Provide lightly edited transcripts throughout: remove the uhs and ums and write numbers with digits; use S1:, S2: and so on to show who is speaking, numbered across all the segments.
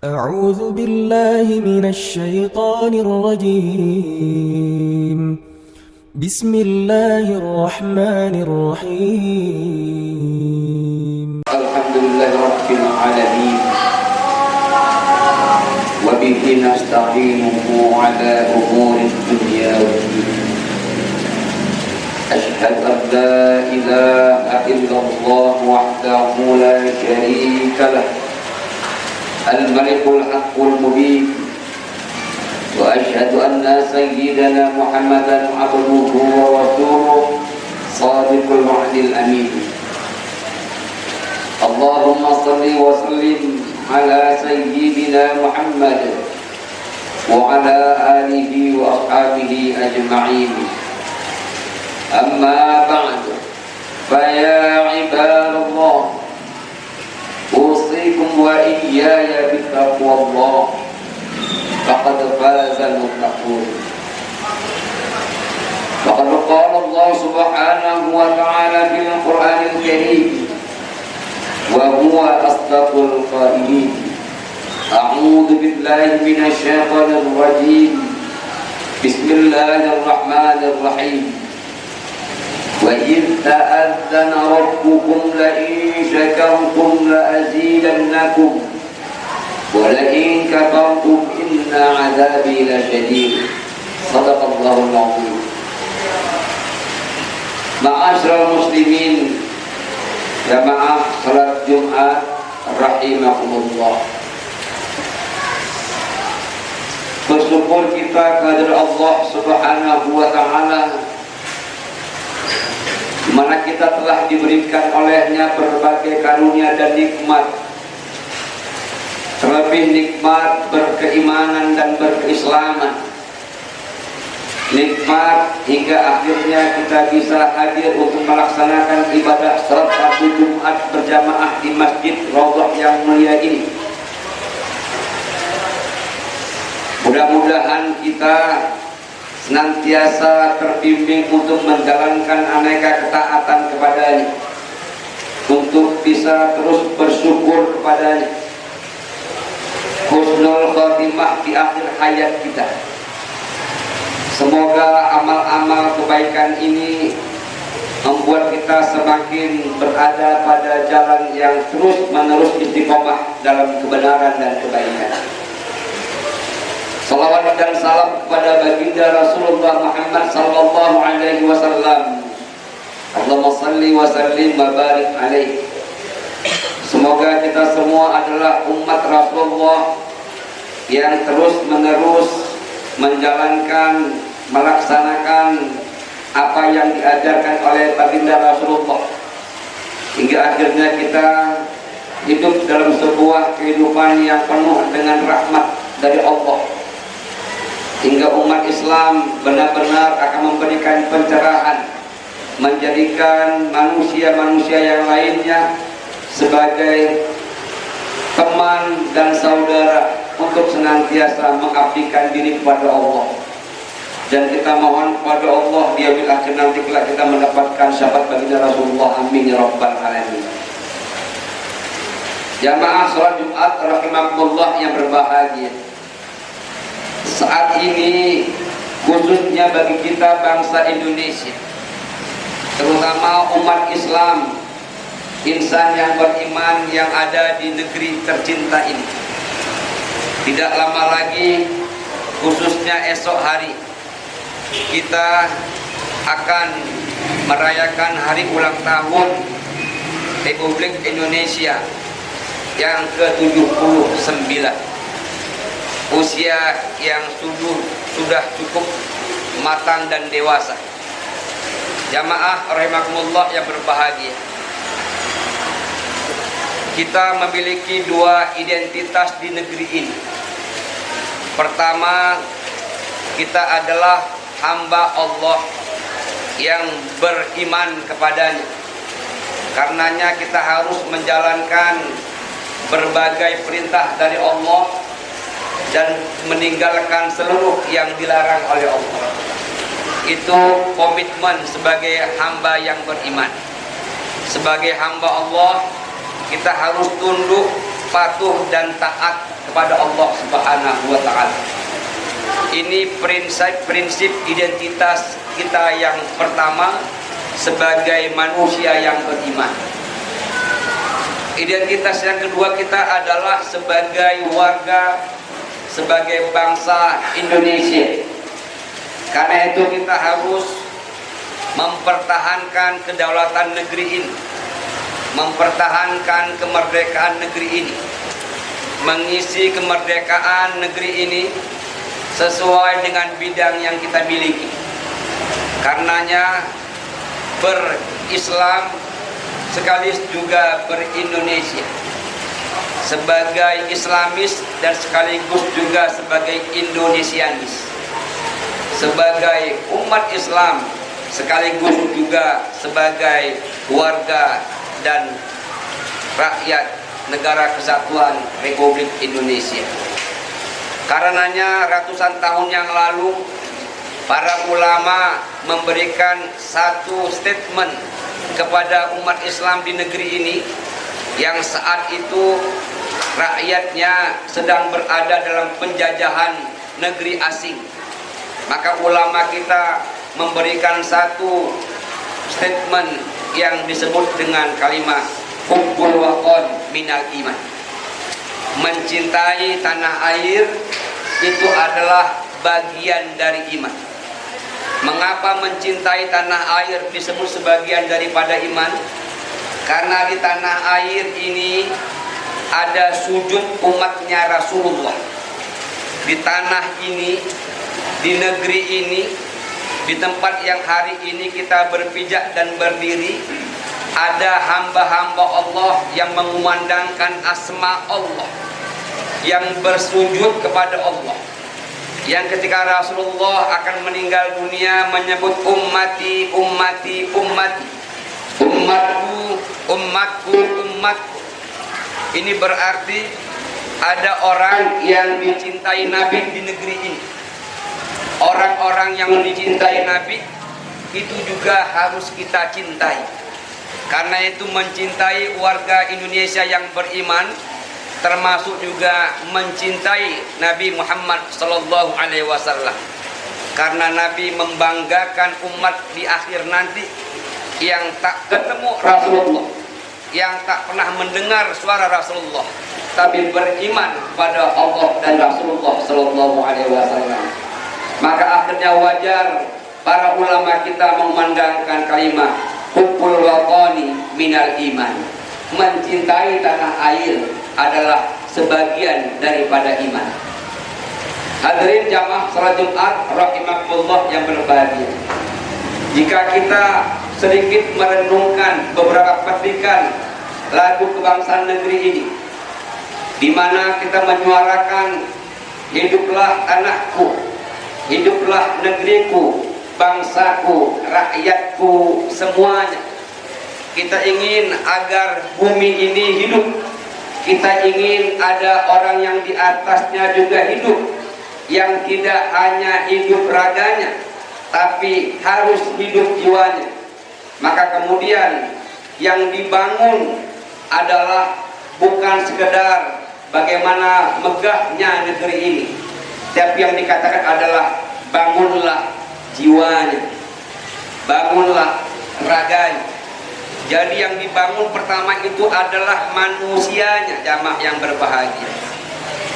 S1: أعوذ بالله من الشيطان الرجيم. بسم الله الرحمن الرحيم.
S2: الحمد لله رب العالمين وبه نستعينه على أمور الدنيا والدين. أشهد أن لا إله إلا الله وحده لا شريك له الملك الحق المبين، وأشهد أن سيدنا محمدا عبده ورسوله صادق الوعد الأمين. اللهم صل وسلم على سيدنا محمد وعلى آله وأصحابه أجمعين. أما بعد، فيا عباد الله، أوصيكم وإياي بتقوى الله، فقد فاز المتقون. فقد قال الله سبحانه وتعالى في القرآن الكريم وهو أصدق القائلين: أعوذ بالله من الشيطان الرجيم، بسم الله الرحمن الرحيم. وإذ تأذن ربكم لئن شكرتم لأزيدنكم ولئن كفرتم إن عذابي لشديد. صدق الله العظيم. Ma'asyiral muslimin, jamaah salat Jumat rahimakumullah. Bersyukur kita kepada Allah Subhanahu wa taala, mana kita telah diberikan olehnya berbagai karunia dan nikmat, terlebih nikmat berkeimanan dan berkeislaman, nikmat hingga akhirnya kita bisa hadir untuk melaksanakan ibadah salat Fardu Jumat berjamaah di Masjid Raudhah yang mulia ini. Mudah-mudahan kita senantiasa terbimbing untuk menjalankan aneka ketaatan kepadanya, untuk bisa terus bersyukur kepadanya, husnul khotimah di akhir hayat kita. Semoga amal-amal kebaikan ini membuat kita semakin berada pada jalan yang terus-menerus istiqomah dalam kebenaran dan kebaikan. Salawat dan salam kepada baginda Rasulullah Muhammad sallallahu alaihi wasallam. Allahumma salli wa sallim wa barik alaihi. Semoga kita semua adalah umat Rasulullah yang terus-menerus menjalankan, melaksanakan apa yang diajarkan oleh baginda Rasulullah, hingga akhirnya kita hidup dalam sebuah kehidupan yang penuh dengan rahmat dari Allah, hingga umat Islam benar-benar akan memberikan pencerahan, menjadikan manusia-manusia yang lainnya sebagai teman dan saudara untuk senantiasa mengabdikan diri kepada Allah. Dan kita mohon kepada Allah di yaumil akhir nanti kita mendapatkan syafaat baginda Rasulullah. Amin ya rabbal alamin. Jamaah salat Jumat rahimakumullah yang berbahagia, saat ini khususnya bagi kita bangsa Indonesia, terutama umat Islam, insan yang beriman yang ada di negeri tercinta ini, tidak lama lagi, khususnya esok hari, kita akan merayakan hari ulang tahun Republik Indonesia yang ke-79. Usia yang sudah cukup matang dan dewasa. Jamaah rahimakumullah yang berbahagia, kita memiliki dua identitas di negeri ini. Pertama, kita adalah hamba Allah yang beriman kepadanya. Karenanya kita harus menjalankan berbagai perintah dari Allah dan meninggalkan seluruh yang dilarang oleh Allah. Itu komitmen sebagai hamba yang beriman. Sebagai hamba Allah, kita harus tunduk, patuh dan taat kepada Allah Subhanahu wa taala. Ini prinsip identitas kita yang pertama sebagai manusia yang beriman. Identitas yang kedua kita adalah sebagai warga, sebagai bangsa Indonesia. Karena itu kita harus mempertahankan kedaulatan negeri ini, mempertahankan kemerdekaan negeri ini, mengisi kemerdekaan negeri ini sesuai dengan bidang yang kita miliki. Karenanya berislam sekaligus juga berindonesia, sebagai Islamis dan sekaligus juga sebagai Indonesianis, sebagai umat Islam sekaligus juga sebagai warga dan rakyat Negara Kesatuan Republik Indonesia. Karenanya ratusan tahun yang lalu para ulama memberikan satu statement kepada umat Islam di negeri ini yang saat itu rakyatnya sedang berada dalam penjajahan negeri asing. Maka ulama kita memberikan satu statement yang disebut dengan kalimat hubbul waqon minal iman. Mencintai tanah air itu adalah bagian dari iman. Mengapa mencintai tanah air disebut sebagian daripada iman? Karena di tanah air ini ada sujud umatnya Rasulullah. Di tanah ini, di negeri ini, di tempat yang hari ini kita berpijak dan berdiri, ada hamba-hamba Allah yang mengumandangkan asma Allah, yang bersujud kepada Allah, yang ketika Rasulullah akan meninggal dunia menyebut ummati, ummati, ummati, umatku, umatku, umatku. Ini berarti ada orang yang dicintai Nabi di negeri ini. Orang-orang yang dicintai Nabi itu juga harus kita cintai. Karena itu mencintai warga Indonesia yang beriman termasuk juga mencintai Nabi Muhammad sallallahu alaihi wasallam. Karena Nabi membanggakan umat di akhir nanti yang tak ketemu Rasulullah, yang tak pernah mendengar suara Rasulullah, tapi beriman pada Allah dan Rasulullah sallallahu alaihi wasallam. Maka akhirnya wajar para ulama kita memandangkan kalimat hubbul waqani minal iman. Mencintai tanah air adalah sebagian daripada iman. Hadirin jamaah salat Jumat rahimakumullah yang berbahagia. Jika kita sedikit merenungkan beberapa petikan lagu kebangsaan negeri ini, di mana kita menyuarakan hiduplah tanahku, hiduplah negeriku, bangsaku, rakyatku, semuanya. Kita ingin agar bumi ini hidup. Kita ingin ada orang yang di atasnya juga hidup, yang tidak hanya hidup raganya, tapi harus hidup jiwanya. Maka kemudian yang dibangun adalah bukan sekedar bagaimana megahnya negeri ini, tapi yang dikatakan adalah bangunlah jiwanya, bangunlah raganya. Jadi yang dibangun pertama itu adalah manusianya, jamaah yang berbahagia.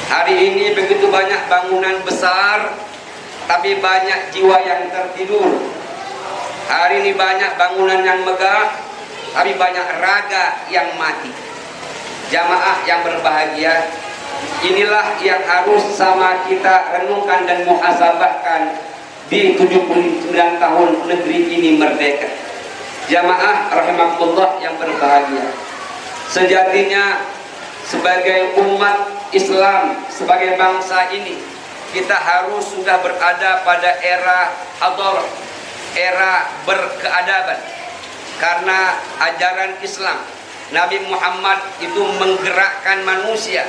S2: Hari ini begitu banyak bangunan besar, tapi banyak jiwa yang tertidur. Hari ini banyak bangunan yang megah, tapi banyak raga yang mati. Jamaah yang berbahagia, inilah yang harus sama kita renungkan dan muhasabahkan di 79 tahun negeri ini merdeka. Jamaah rahimakumullah yang berbahagia, sejatinya sebagai umat Islam, sebagai bangsa ini, kita harus sudah berada pada era hadarah, era berkeadaban. Karena ajaran Islam Nabi Muhammad itu menggerakkan manusia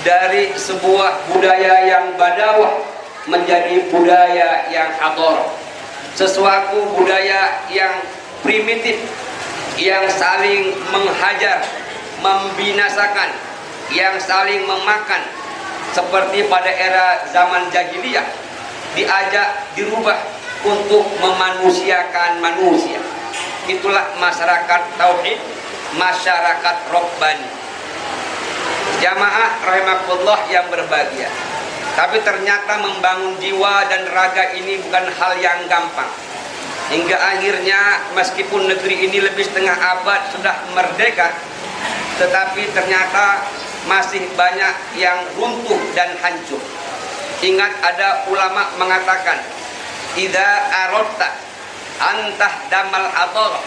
S2: dari sebuah budaya yang badawah menjadi budaya yang hadarah, sesuatu budaya yang primitif, yang saling menghajar, membinasakan, yang saling memakan, seperti pada era zaman jahiliyah, diajak dirubah untuk memanusiakan manusia. Itulah masyarakat tauhid, masyarakat robbani. Jamaah rahimakumullah yang berbahagia. Tapi ternyata membangun jiwa dan raga ini bukan hal yang gampang. Hingga akhirnya meskipun negeri ini lebih setengah abad sudah merdeka, tetapi ternyata masih banyak yang runtuh dan hancur. Ingat, ada ulama mengatakan, idza aradta antah damal adhar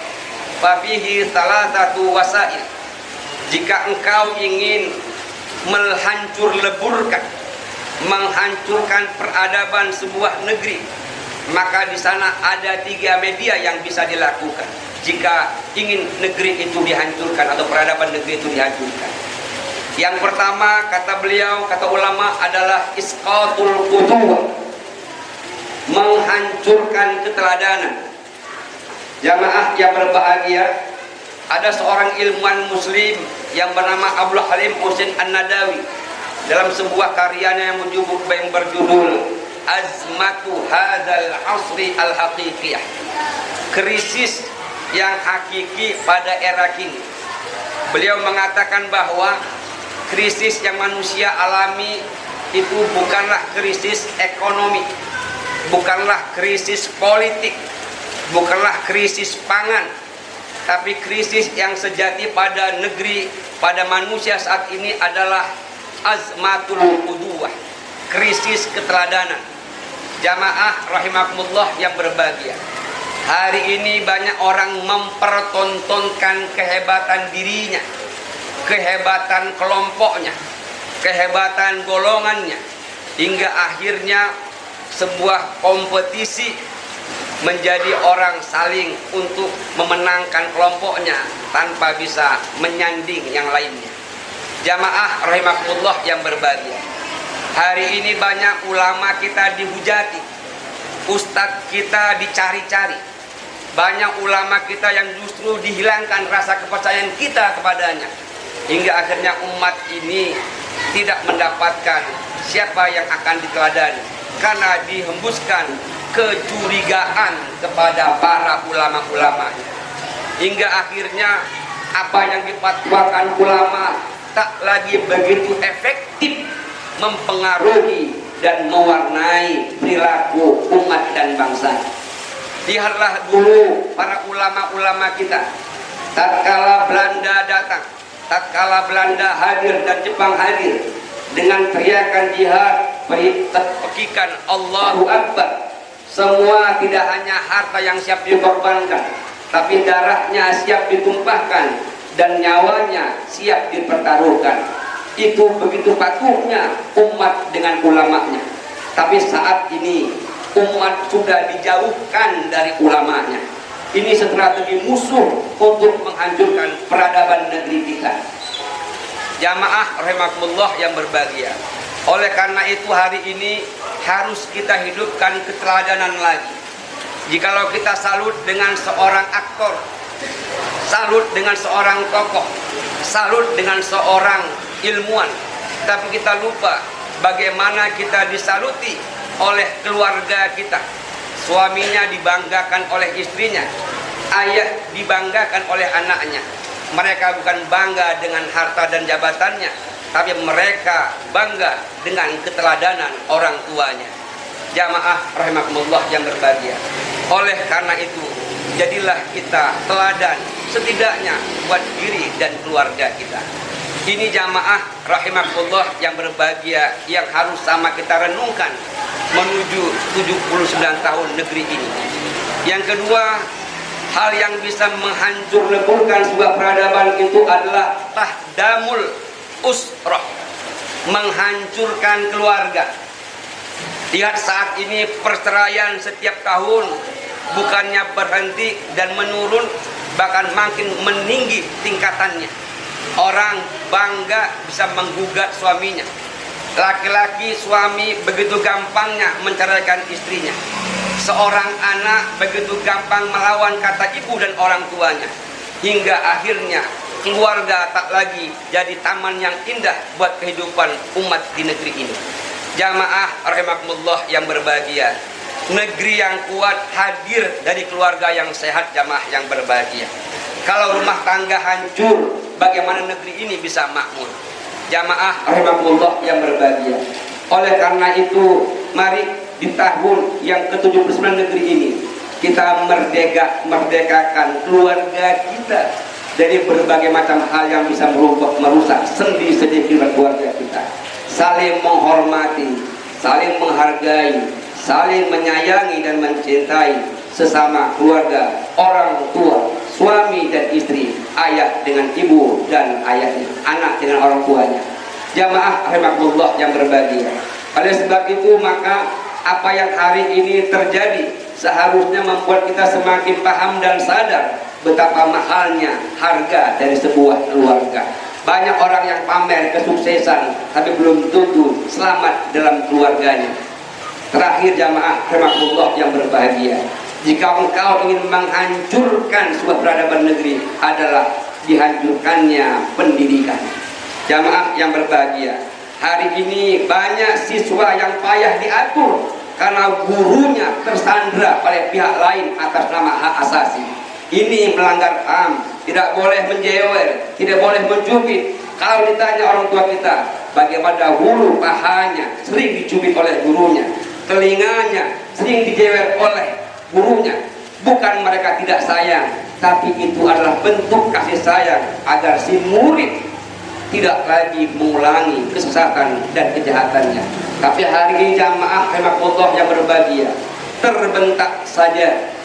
S2: fa fihi salasatu wasail. Jika engkau ingin menghancurkan peradaban sebuah negeri, maka di sana ada 3 media yang bisa dilakukan jika ingin negeri itu dihancurkan atau peradaban negeri itu dihancurkan. Yang pertama, kata beliau, kata ulama, adalah isqatul qudwah, menghancurkan keteladanan. Jamaah yang berbahagia, ada seorang ilmuwan muslim yang bernama Abdul Halim Husain An-Nadawi. Dalam sebuah karyanya yang berjudul Azmatu Hadzal Asri Al-Haqiqiyah, krisis yang hakiki pada era kini. Beliau mengatakan bahwa krisis yang manusia alami itu bukanlah krisis ekonomi, bukanlah krisis politik, bukanlah krisis pangan, tapi krisis yang sejati pada negeri, pada manusia saat ini adalah azmatul qudwah, krisis keteladanan. Jamaah rahimakumullah yang berbahagia, hari ini banyak orang mempertontonkan kehebatan dirinya, kehebatan kelompoknya, kehebatan golongannya, hingga akhirnya sebuah kompetisi menjadi orang saling untuk memenangkan kelompoknya tanpa bisa menyanding yang lainnya. Jamaah rahimakumullah yang berbahagia, hari ini banyak ulama kita dihujati, ustadz kita dicari-cari, banyak ulama kita yang justru dihilangkan rasa kepercayaan kita kepadanya, hingga akhirnya umat ini tidak mendapatkan siapa yang akan diteladani karena dihembuskan kecurigaan kepada para ulama-ulamanya, hingga akhirnya apa yang difatwakan ulama tak lagi begitu efektif mempengaruhi dan mewarnai perilaku umat dan bangsa. Lihatlah dulu para ulama-ulama kita tatkala Belanda datang, tatkala Belanda hadir dan Jepang hadir, dengan teriakan jihad, pekikan Allahu Akbar, semua tidak hanya harta yang siap dikorbankan, tapi darahnya siap ditumpahkan dan nyawanya siap dipertaruhkan. Itu begitu patuhnya umat dengan ulamanya. Tapi saat ini umat sudah dijauhkan dari ulamanya. Ini strategi musuh untuk menghancurkan peradaban negeri kita. Jamaah rahimakumullah yang berbahagia, oleh karena itu hari ini harus kita hidupkan keteladanan lagi. Jikalau kita salut dengan seorang aktor, salut dengan seorang tokoh, salut dengan seorang ilmuwan, tapi kita lupa bagaimana kita disaluti oleh keluarga kita. Suaminya dibanggakan oleh istrinya, ayah dibanggakan oleh anaknya. Mereka bukan bangga dengan harta dan jabatannya, tapi mereka bangga dengan keteladanan orang tuanya. Jamaah rahimakumullah yang berbahagia, oleh karena itu jadilah kita teladan setidaknya buat diri dan keluarga kita. Ini jamaah rahimakumullah yang berbahagia yang harus sama kita renungkan menuju 79 tahun negeri ini. Yang kedua, hal yang bisa menghancur-leburkan sebuah peradaban itu adalah tahdamul usrah, menghancurkan keluarga. Lihat saat ini perceraian setiap tahun bukannya berhenti dan menurun, bahkan makin meninggi tingkatannya. Orang bangga bisa menggugat suaminya. Laki-laki suami begitu gampangnya menceraikan istrinya. Seorang anak begitu gampang melawan kata ibu dan orang tuanya, hingga akhirnya
S3: keluarga tak lagi jadi taman yang indah buat kehidupan umat di negeri ini. Jamaah rahimakumullah yang berbahagia, negeri yang kuat hadir dari keluarga yang sehat. Jamaah yang berbahagia, kalau rumah tangga hancur, bagaimana negeri ini bisa makmur? Jamaah rahimakumullah yang berbahagia, oleh karena itu mari di tahun yang ke-79 negeri ini kita merdekakan keluarga kita dari berbagai macam hal yang bisa merusak sendi-sendi keluarga kita. Saling menghormati, saling menghargai, saling menyayangi dan mencintai sesama keluarga, orang tua, suami dan istri, ayah dengan ibu dan ayahnya, anak dengan orang tuanya. Jamaah rahimakumullah yang berbahagia, oleh sebab itu maka apa yang hari ini terjadi seharusnya membuat kita semakin paham dan sadar betapa mahalnya harga dari sebuah keluarga. Banyak orang yang pamer kesuksesan tapi belum tentu selamat dalam keluarganya. Terakhir jamaah rahimakumullah yang berbahagia, jika engkau ingin menghancurkan sebuah peradaban negeri adalah dihancurkannya pendidikan. Jamaah yang berbahagia, hari ini banyak siswa yang payah diatur karena gurunya tersandra oleh pihak lain atas nama hak asasi. Ini melanggar HAM, tidak boleh menjewer, tidak boleh mencubit. Kalau ditanya orang tua kita, bagaimana dahulu pahanya sering dicubit oleh gurunya, telinganya sering dijewer oleh gurunya. Bukan mereka tidak sayang, tapi itu adalah bentuk kasih sayang agar si murid tidak lagi mengulangi kesesatan dan kejahatannya. Tapi hari ini jamaah rahimakumullah yang berbahagia, terbentak saja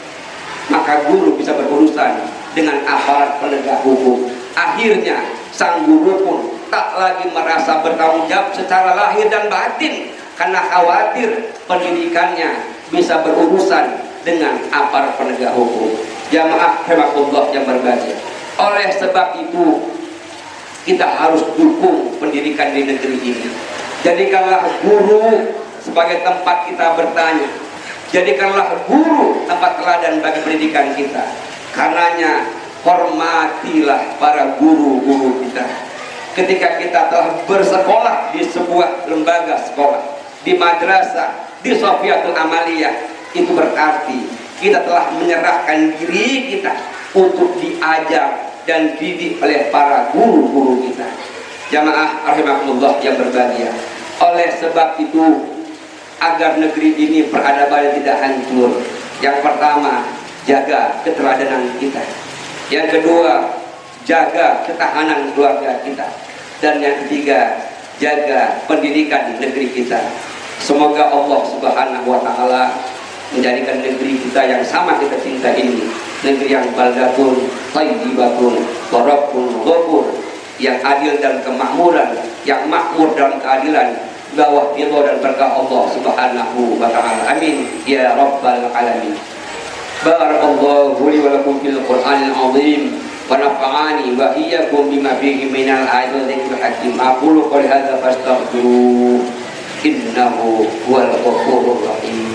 S3: maka guru bisa berurusan dengan aparat penegak hukum. Akhirnya sang guru pun tak lagi merasa bertanggung jawab secara lahir dan batin karena khawatir pendidikannya bisa berurusan dengan aparat penegak hukum. Jamaah rahimakumullah yang berbahagia, oleh sebab itu kita harus dukung pendidikan di negeri ini. Jadikanlah guru sebagai tempat kita bertanya, jadikanlah guru tempat teladan bagi pendidikan kita. Karenanya hormatilah para guru-guru kita. Ketika kita telah bersekolah di sebuah lembaga sekolah, di madrasah, di Sofiatul Amaliyah, itu berarti kita telah menyerahkan diri kita untuk diajar dan didik oleh para guru-guru kita. Jamaah rahimakumullah yang berbahagia, oleh sebab itu agar negeri ini peradabannya tidak hancur, yang pertama jaga keteladanan kita, yang kedua jaga ketahanan keluarga kita, dan yang ketiga jaga pendidikan negeri kita. Semoga Allah Subhanahu wa taala menjadikan negeri kita yang sama kita cinta ini negeri yang baldatun thayyibatun wa rabbun ghafur, yang adil dan kemakmuran, yang makmur dalam keadilan, bawah ridha dan berkah Allah Subhanahu wa taala. Amin ya rabbal alamin. Barakallahu li wa lakum fil Qur'anil azim wa nafa'ani wa iyyakum bima fihi minal ayatil dzikril hakim. Aqulu qouli hadza fastaghfiruh innahu huwal ghafurur rahim.